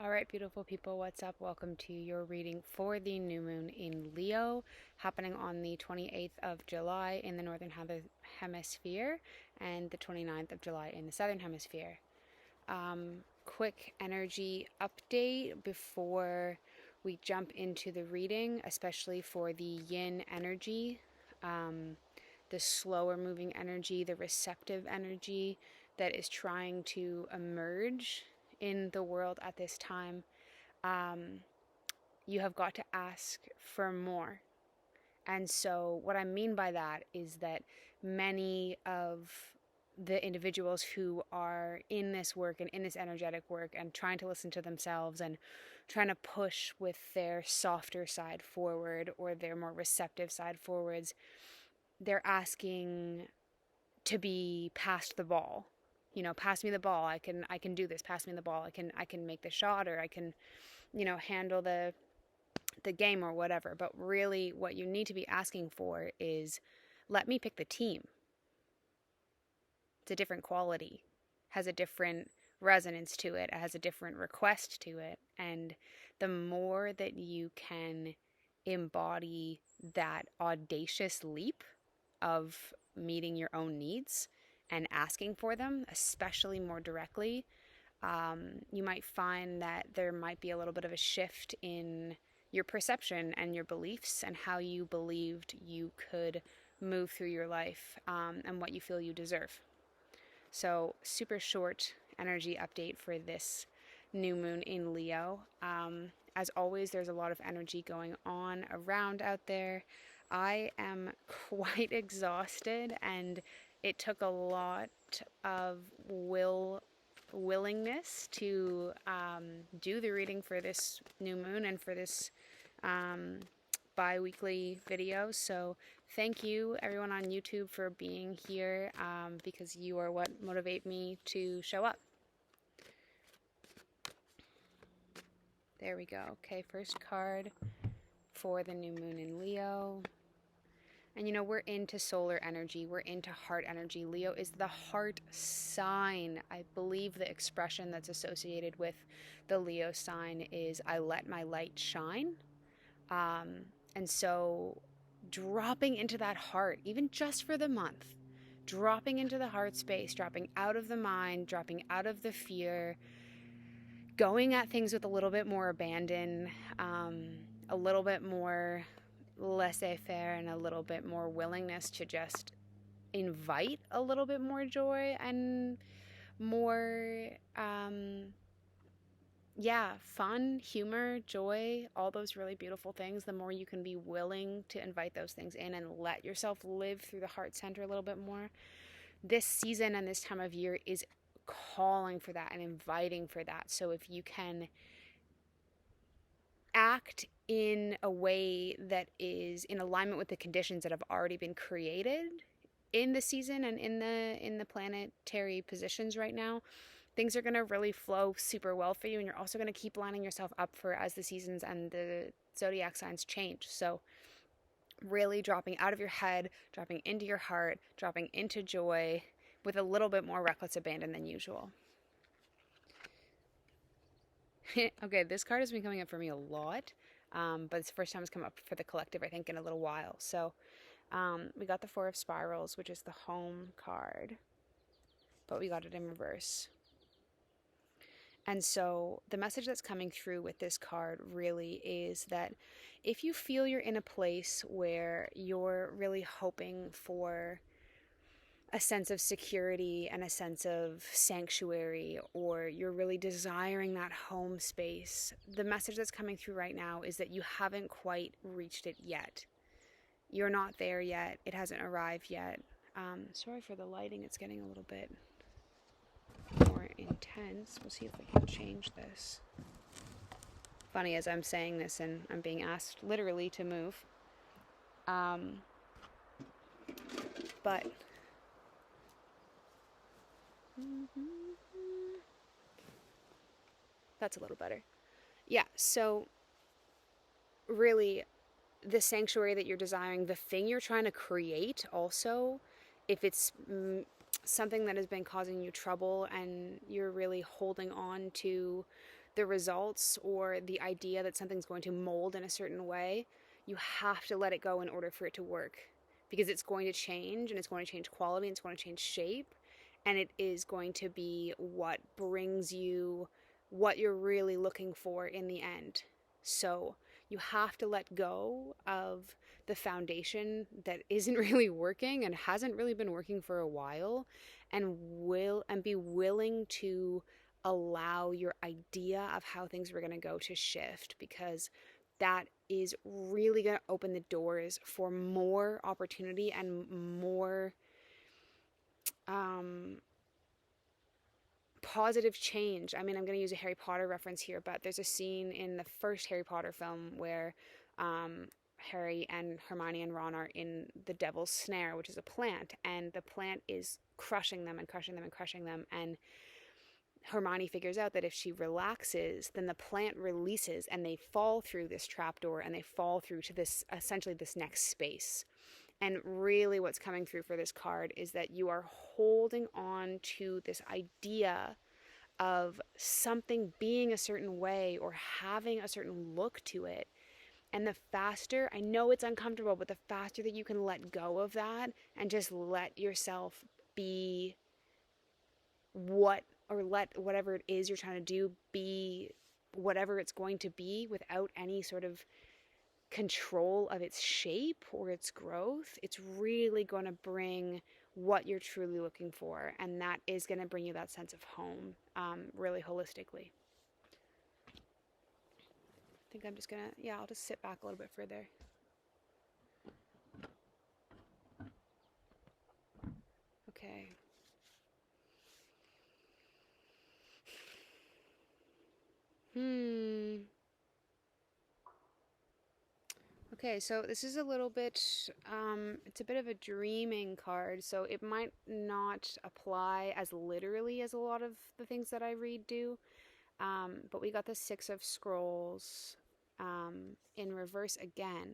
All right, beautiful people, what's up? Welcome to your reading for the new moon in Leo, happening on the 28th of July in the northern hemisphere and the 29th of July in the southern hemisphere. Quick energy update before we jump into the reading, especially for the yin energy, the slower moving energy, the receptive energy that is trying to emerge in the world at this time. You have got to ask for more. And so, what I mean by that is that many of the individuals who are in this work and in this energetic work and trying to listen to themselves and trying to push with their softer side forward or their more receptive side forwards, they're asking to be passed the ball. You know, pass me the ball. I can do this. Pass me the ball. I can make the shot, or I can, handle the game or whatever. But really what you need to be asking for is, let me pick the team. It's a different quality, has a different resonance to it, has a different request to it. And the more that you can embody that audacious leap of meeting your own needs and asking for them, especially more directly, you might find that there might be a little bit of a shift in your perception and your beliefs and how you believed you could move through your life, and what you feel you deserve. So, super short energy update for this new moon in Leo. As always, there's a lot of energy going on around out there. I am quite exhausted, and it took a lot of willingness to do the reading for this new moon and for this um, bi-weekly video. So thank you everyone on YouTube for being here, because you are what motivate me to show up. There we go. Okay, first card for the new moon in Leo. And we're into solar energy, we're into heart energy. Leo is the heart sign. I believe the expression that's associated with the Leo sign is, I let my light shine. And so dropping into that heart, even just for the month, dropping into the heart space, dropping out of the mind, dropping out of the fear, going at things with a little bit more abandon, a little bit more laissez-faire, and a little bit more willingness to just invite a little bit more joy and more fun, humor, joy, all those really beautiful things. The more you can be willing to invite those things in and let yourself live through the heart center a little bit more, this season and this time of year is calling for that and inviting for that. So if you can act in a way that is in alignment with the conditions that have already been created in the season and in the planetary positions right now, things are going to really flow super well for you. And you're also going to keep lining yourself up for as the seasons and the zodiac signs change. So really dropping out of your head, dropping into your heart, dropping into joy with a little bit more reckless abandon than usual. Okay, this card has been coming up for me a lot, but it's the first time it's come up for the collective, I think, in a little while. So we got the Four of Spirals, which is the home card, but we got it in reverse. And so the message that's coming through with this card really is that if you feel you're in a place where you're really hoping for a sense of security and a sense of sanctuary, or you're really desiring that home space, the message that's coming through right now is that you haven't quite reached it yet. You're not there yet. It hasn't arrived yet. Sorry for the lighting. It's getting a little bit more intense. We'll see if I can change this. Funny, as I'm saying this and I'm being asked literally to move. But that's a little better. Yeah, so really, the sanctuary that you're desiring, the thing you're trying to create also, if it's something that has been causing you trouble and you're really holding on to the results or the idea that something's going to mold in a certain way, you have to let it go in order for it to work, because it's going to change, and it's going to change quality, and it's going to change shape, and it is going to be what brings you what you're really looking for in the end. So you have to let go of the foundation that isn't really working and hasn't really been working for a while, and be willing to allow your idea of how things were going to go to shift, because that is really going to open the doors for more opportunity and more positive change. I mean, I'm going to use a Harry Potter reference here, but there's a scene in the first Harry Potter film where Harry and Hermione and Ron are in the Devil's Snare, which is a plant, and the plant is crushing them and crushing them and crushing them, and Hermione figures out that if she relaxes, then the plant releases, and they fall through this trapdoor, and they fall through to this, essentially this next space. And really what's coming through for this card is that you are holding on to this idea of something being a certain way or having a certain look to it. And the faster, I know it's uncomfortable, but the faster that you can let go of that and just let yourself be let whatever it is you're trying to do be whatever it's going to be, without any sort of control of its shape or its growth, it's really going to bring what you're truly looking for, and that is going to bring you that sense of home, really holistically. I think I'm just gonna, I'll just sit back a little bit further. Okay. Okay, so this is a little bit, it's a bit of a dreaming card, so it might not apply as literally as a lot of the things that I read do, but we got the Six of Scrolls in reverse again.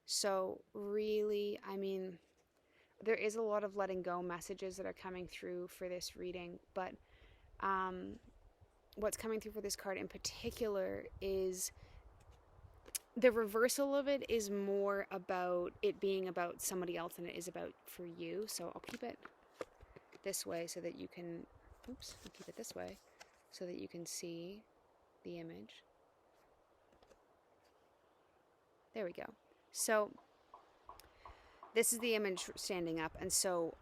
So really, I mean, there is a lot of letting go messages that are coming through for this reading, but what's coming through for this card in particular is the reversal of it is more about it being about somebody else than it is about for you. So I'll keep it this way so that you can, I'll keep it this way so that you can see the image. There we go. So this is the image standing up, and so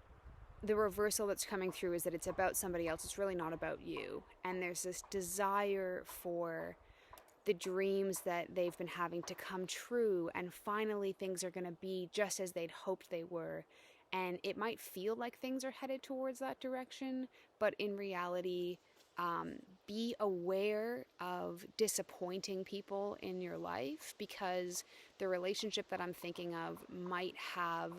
the reversal that's coming through is that it's about somebody else. It's really not about you. And there's this desire for the dreams that they've been having to come true, and finally things are going to be just as they'd hoped they were. And it might feel like things are headed towards that direction, but in reality, be aware of disappointing people in your life, because the relationship that I'm thinking of might have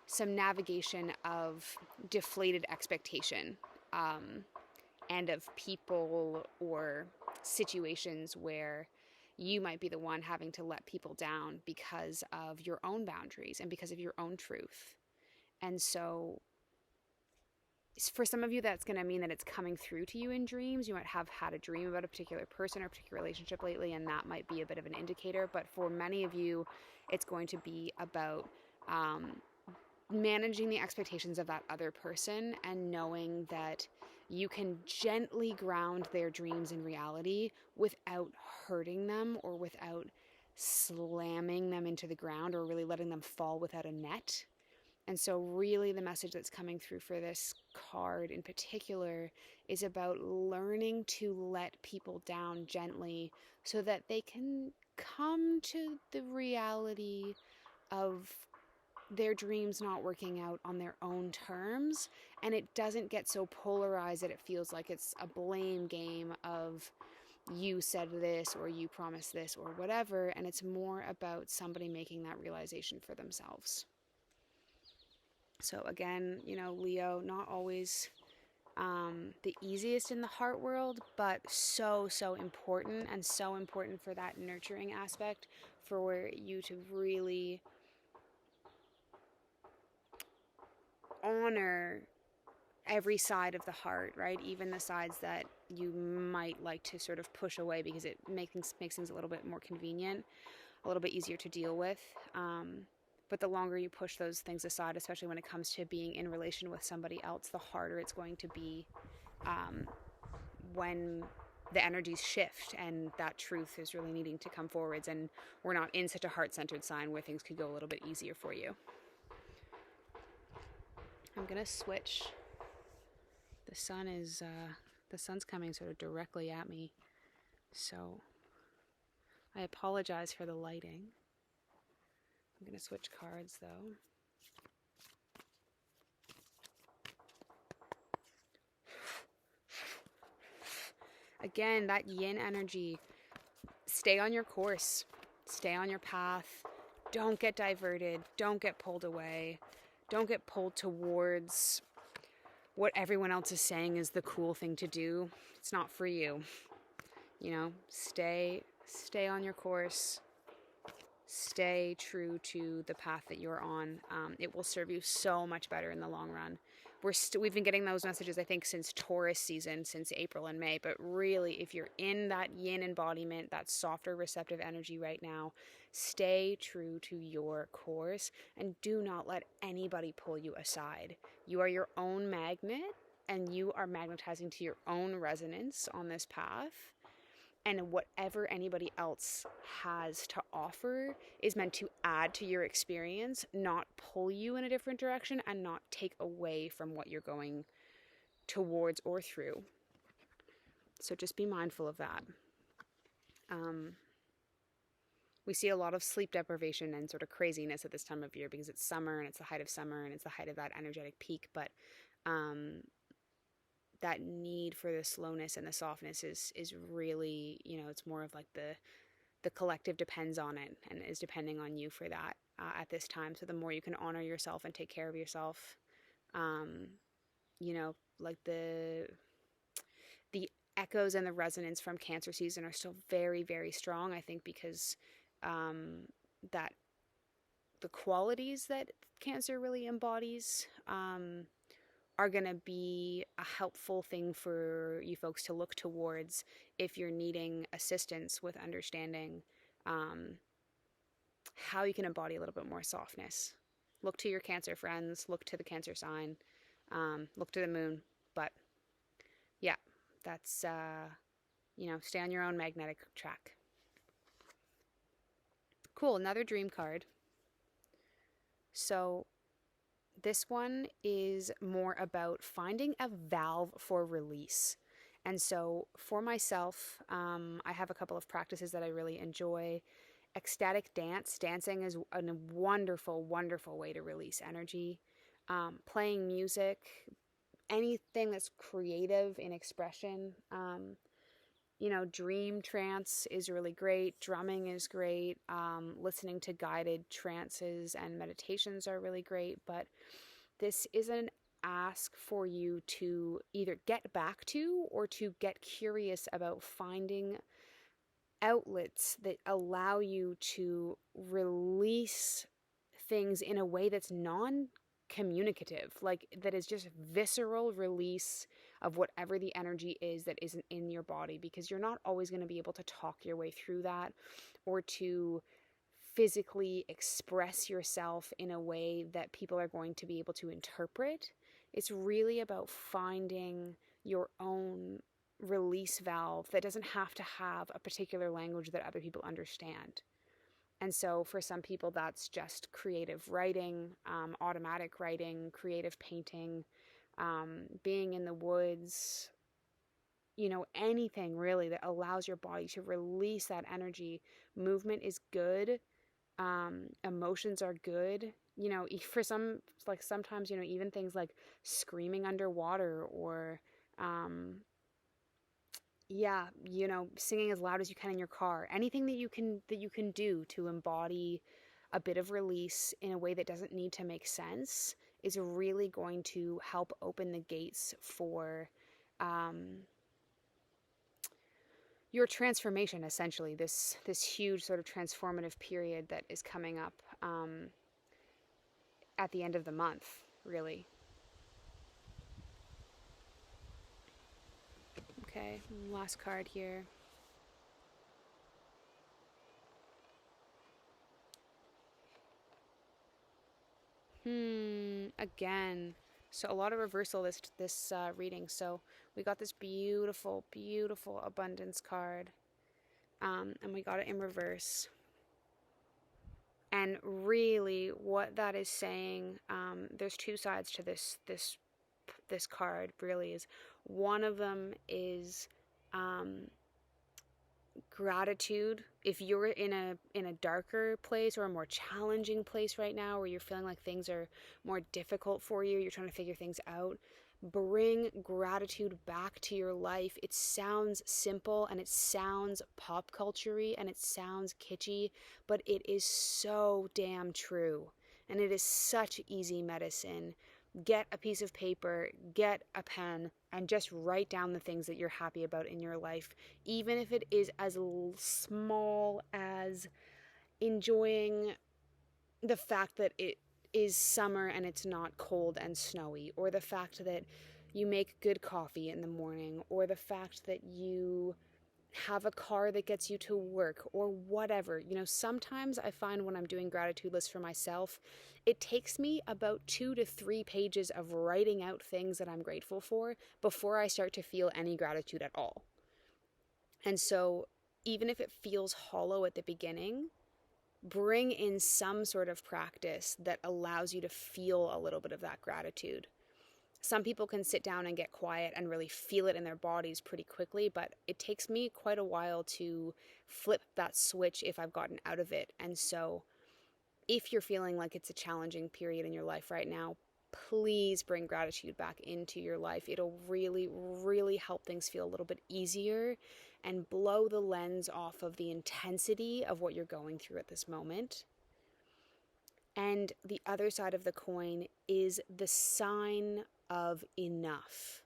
some navigation of deflated expectation, and of people or situations where you might be the one having to let people down because of your own boundaries and because of your own truth. And so for some of you, that's going to mean that it's coming through to you in dreams. You might have had a dream about a particular person or a particular relationship lately, and that might be a bit of an indicator. But for many of you, it's going to be about managing the expectations of that other person and knowing that you can gently ground their dreams in reality without hurting them or without slamming them into the ground or really letting them fall without a net. And so really the message that's coming through for this card in particular is about learning to let people down gently so that they can come to the reality of their dreams not working out on their own terms, and it doesn't get so polarized that it feels like it's a blame game of you said this or you promised this or whatever, and it's more about somebody making that realization for themselves. So again, Leo, not always the easiest in the heart world, but so important, and so important for that nurturing aspect, for you to really honor every side of the heart, right? Even the sides that you might like to sort of push away because it makes things a little bit more convenient, a little bit easier to deal with. But the longer you push those things aside, especially when it comes to being in relation with somebody else, the harder it's going to be when the energies shift and that truth is really needing to come forwards, and we're not in such a heart-centered sign where things could go a little bit easier for you. I'm gonna switch. The sun's coming sort of directly at me, so I apologize for the lighting. I'm gonna switch cards though. Again, that yin energy. Stay on your course. Stay on your path. Don't get diverted. Don't get pulled away. Don't get pulled towards what everyone else is saying is the cool thing to do. It's not for you. You know, stay on your course. Stay true to the path that you're on. It will serve you so much better in the long run. We've been getting those messages, I think, since Taurus season, since April and May. But really, if you're in that yin embodiment, that softer receptive energy right now, stay true to your course and do not let anybody pull you aside. You are your own magnet, and you are magnetizing to your own resonance on this path. And whatever anybody else has to offer is meant to add to your experience, not pull you in a different direction and not take away from what you're going towards or through. So just be mindful of that. We see a lot of sleep deprivation and sort of craziness at this time of year because it's summer and it's the height of summer and it's the height of that energetic peak. But that need for the slowness and the softness is really, you know, it's more of like the collective depends on it and is depending on you for that at this time. So the more you can honor yourself and take care of yourself, you know, like the echoes and the resonance from Cancer season are still very, very strong, I think, because that the qualities that Cancer really embodies are going to be a helpful thing for you folks to look towards if you're needing assistance with understanding how you can embody a little bit more softness. Look to your Cancer friends, look to the Cancer sign, look to the moon. But yeah, that's, you know, stay on your own magnetic track. Cool, another dream card. So this one is more about finding a valve for release. And so for myself, I have a couple of practices that I really enjoy. Ecstatic dance. Dancing is a wonderful, wonderful way to release energy. Playing music, anything that's creative in expression. You know, dream trance is really great. Drumming is great. Listening to guided trances and meditations are really great. But this is an ask for you to either get back to or to get curious about finding outlets that allow you to release things in a way that's non-communicative, like that is just visceral release of whatever the energy is that isn't in your body, because you're not always going to be able to talk your way through that or to physically express yourself in a way that people are going to be able to interpret. It's really about finding your own release valve that doesn't have to have a particular language that other people understand. And so for some people, that's just creative writing, automatic writing, creative painting, being in the woods, you know, anything really that allows your body to release that energy. Movement is good. Emotions are good. You know, for some, like sometimes, you know, even things like screaming underwater or, yeah, you know, singing as loud as you can in your car. Anything that you can do to embody a bit of release in a way that doesn't need to make sense is really going to help open the gates for your transformation, essentially, this huge sort of transformative period that is coming up at the end of the month, really. Okay, last card here. Again. So a lot of reversal this reading. So we got this beautiful, beautiful abundance card, and we got it in reverse. And really, what that is saying, there's two sides to this card. Really, is one of them is gratitude. If you're in a darker place or a more challenging place right now, where you're feeling like things are more difficult for you, you're trying to figure things out, bring gratitude back to your life. It sounds simple and it sounds pop culture-y and it sounds kitschy, but it is so damn true. And it is such easy medicine. Get a piece of paper, get a pen, and just write down the things that you're happy about in your life, even if it is as small as enjoying the fact that it is summer and it's not cold and snowy, or the fact that you make good coffee in the morning, or the fact that you have a car that gets you to work, or whatever. You know, sometimes I find when I'm doing gratitude lists for myself, it takes me about 2 to 3 pages of writing out things that I'm grateful for before I start to feel any gratitude at all. And so even if it feels hollow at the beginning, bring in some sort of practice that allows you to feel a little bit of that gratitude. Some people can sit down and get quiet and really feel it in their bodies pretty quickly, but it takes me quite a while to flip that switch if I've gotten out of it. And so if you're feeling like it's a challenging period in your life right now, please bring gratitude back into your life. It'll really, really help things feel a little bit easier and blow the lens off of the intensity of what you're going through at this moment. And the other side of the coin is the sign of enough.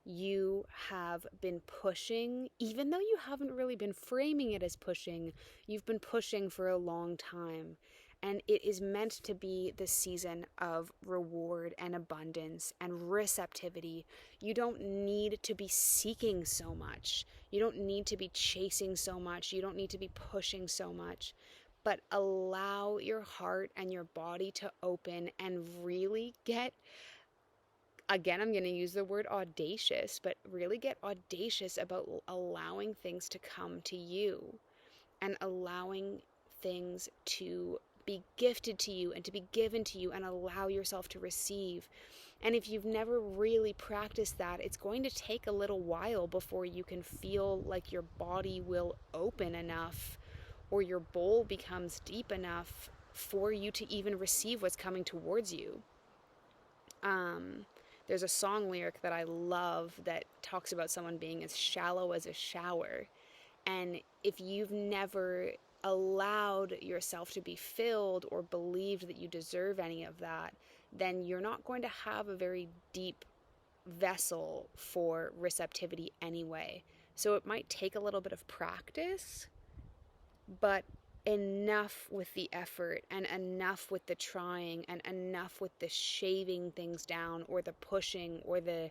You have been pushing, even though you haven't really been framing it as pushing, you've been pushing for a long time. And it is meant to be the season of reward and abundance and receptivity. You don't need to be seeking so much. You don't need to be chasing so much. You don't need to be pushing so much. But allow your heart and your body to open and really get, again, I'm going to use the word audacious, but really get audacious about allowing things to come to you and allowing things to be gifted to you and to be given to you, and allow yourself to receive. And if you've never really practiced that, it's going to take a little while before you can feel like your body will open enough or your bowl becomes deep enough for you to even receive what's coming towards you. There's a song lyric that I love that talks about someone being as shallow as a shower. And if you've never allowed yourself to be filled or believed that you deserve any of that, then you're not going to have a very deep vessel for receptivity anyway. So it might take a little bit of practice, but enough with the effort and enough with the trying and enough with the shaving things down or the pushing or the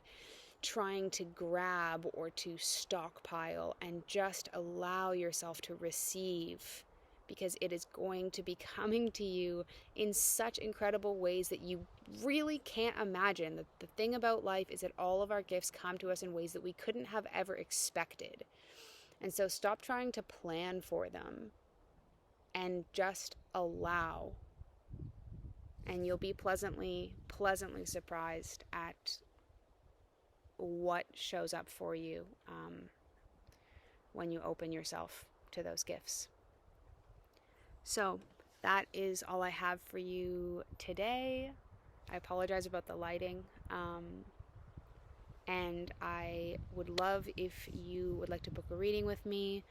trying to grab or to stockpile, and just allow yourself to receive, because it is going to be coming to you in such incredible ways that you really can't imagine. The thing about life is that all of our gifts come to us in ways that we couldn't have ever expected. And so stop trying to plan for them and just allow. And you'll be pleasantly surprised at what shows up for you when you open yourself to those gifts. So that is all I have for you today. I apologize about the lighting. And I would love if you would like to book a reading with me.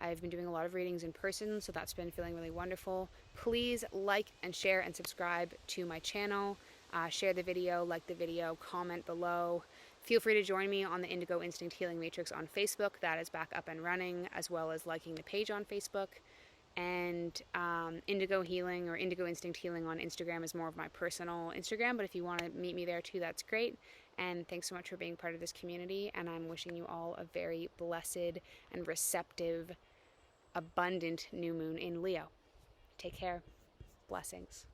I've been doing a lot of readings in person, so that's been feeling really wonderful. Please like and share and subscribe to my channel. Share the video, like the video, comment below. Feel free to join me on the Indigo Instinct Healing Matrix on Facebook. That is back up and running, as well as liking the page on Facebook. And Indigo Healing or Indigo Instinct Healing on Instagram is more of my personal Instagram, but if you want to meet me there too, that's great. And thanks so much for being part of this community. And I'm wishing you all a very blessed and receptive, abundant new moon in Leo. Take care. Blessings.